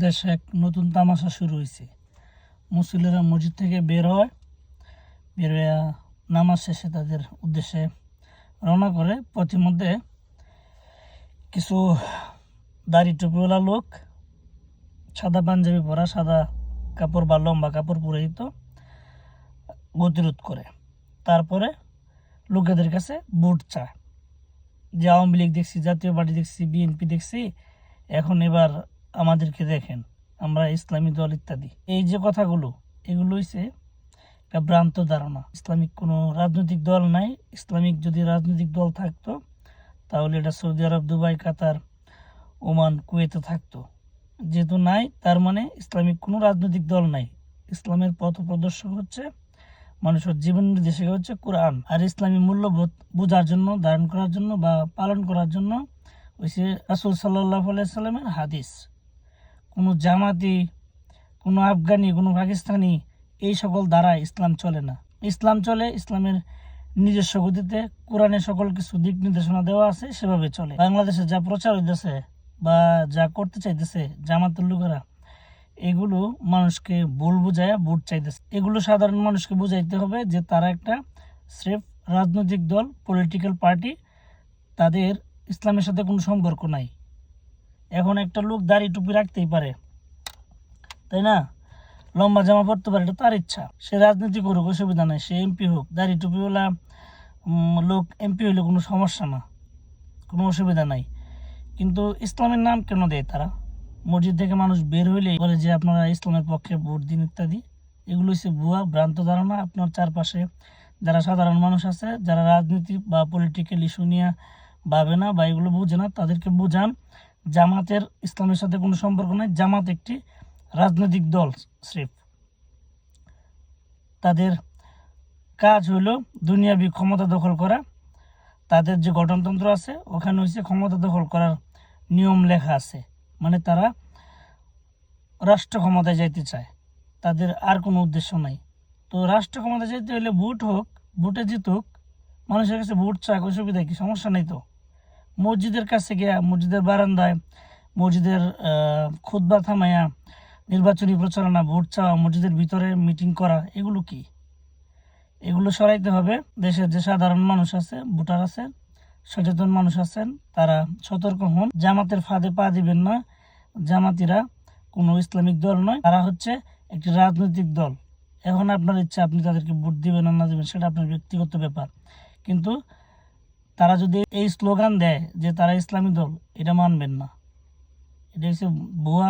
দেশে এক নতুন তামাশা শুরু হয়েছে। মুসল্লিরা মসজিদ থেকে বের হয়, বের হয়ে নামাজ শেষে তাদের উদ্দেশ্যে রওনা করে। পথিমধ্যে কিছু দাড়ি টুপিওয়ালা লোক সাদা পাঞ্জাবি পরা, সাদা কাপড় বা লম্বা কাপড় পরিহিত গতিরোধ করে। তারপরে লোকেদের কাছে ভোট চায় যে আওয়ামী লীগ দেখছি, জাতীয় পার্টি দেখছি, বিএনপি দেখছি, এখন এবার আমাদেরকে দেখেন, আমরা ইসলামী দল ইত্যাদি। এই যে কথাগুলো, এগুলো হচ্ছে একটা ভ্রান্ত ধারণা। ইসলামিক কোনো রাজনৈতিক দল নাই। ইসলামিক যদি রাজনৈতিক দল থাকতো তাহলে এটা সৌদি আরব, দুবাই, কাতার, ওমান, কুয়েতে থাকতো। যেহেতু নাই, তার মানে ইসলামিক কোনো রাজনৈতিক দল নাই। ইসলামের পথ প্রদর্শক হচ্ছে, মানুষের জীবন নির্দেশিকা হচ্ছে কোরআন। আর ইসলামী মূল্যবোধ বোঝার জন্য, ধারণ করার জন্য বা পালন করার জন্য হচ্ছে রাসূল সাল্লাল্লাহু আলাইহি সাল্লামের হাদিস। কোনো জামাতি, কোনো আফগানি, কোনো পাকিস্তানি, এই সকল দ্বারা ইসলাম চলে না। ইসলাম চলে ইসলামের নিজস্ব গতিতে। কোরআনে সকল কিছু দিক নির্দেশনা দেওয়া আছে, সেভাবে চলে। বাংলাদেশে যা প্রচার হইতেছে বা যা করতে চাইতেছে জামাতের লোকেরা, এগুলো মানুষকে ভুল বুঝায় ভোট চাইতেছে। এগুলো সাধারণ মানুষকে বুঝাইতে হবে যে তারা একটা স্রেফ রাজনৈতিক দল, পলিটিক্যাল পার্টি, তাদের ইসলামের সাথে কোনো সম্পর্ক নাই। এখন একটা লোক দাড়ি টুপি রাখতেই পারে, তাই না? লম্বা জামা পরতে পারে, এটা তার ইচ্ছা। সে রাজনীতি করুক, অসুবিধা নাই। সে এমপি হোক, দাড়ি টুপিওয়ালা লোক এমপি হইলে কোনো সমস্যা না, কোনো অসুবিধা নাই। কিন্তু ইসলামের নাম কেন দেয় তারা? মসজিদ থেকে মানুষ বের হইলে বলে যে আপনারা ইসলামের পক্ষে ভোট দিন ইত্যাদি। এগুলো হচ্ছে ভুয়া, ভ্রান্ত ধারণা। আপনার চারপাশে যারা সাধারণ মানুষ আছে, যারা রাজনীতি বা পলিটিক্যাল ইস্যু নিয়ে ভাবে না বা এগুলো বুঝে না, তাদেরকে বুঝান জামাতের ইসলামের সাথে কোনো সম্পর্ক নেই। জামাত একটি রাজনৈতিক দল স্রেফ। তাদের কাজ হলো দুনিয়াবি ক্ষমতা দখল করা। তাদের যে গঠনতন্ত্র আছে, ওখানে হচ্ছে ক্ষমতা দখল করার নিয়ম লেখা আছে। মানে তারা রাষ্ট্র ক্ষমতায় যাইতে চায়, তাদের আর কোনো উদ্দেশ্য নাই। তো রাষ্ট্র ক্ষমতায় যাইতে হলে ভোট হোক, ভোটে জিতুক, মানুষের কাছে ভোট চাক, অসুবিধা কি? সমস্যা নেই তো। মসজিদের কাছে গিয়া, মসজিদের বারান্দায়, মসজিদের খুতবা থামাইয়া নির্বাচনী প্রচারণা, ভোট চাওয়া, মসজিদের ভিতরে মিটিং করা, এগুলো কি? এগুলো সরাইতে হবে। দেশের যে সাধারণ মানুষ আছে, ভোটার আছে, সচেতন মানুষ আছেন, তারা সতর্ক হন। জামাতের ফাঁদে পা দিবেন না। জামাতিরা কোনো ইসলামিক দল নয়, তারা হচ্ছে একটি রাজনৈতিক দল। এখন আপনার ইচ্ছা, আপনি তাদেরকে ভোট দিবেন না দিবেন, সেটা আপনার ব্যক্তিগত ব্যাপার। কিন্তু তারা যদি এই স্লোগান দেয় যে তারা ইসলামী দল, এটা মানবেন না। এটা হচ্ছে ভুয়া।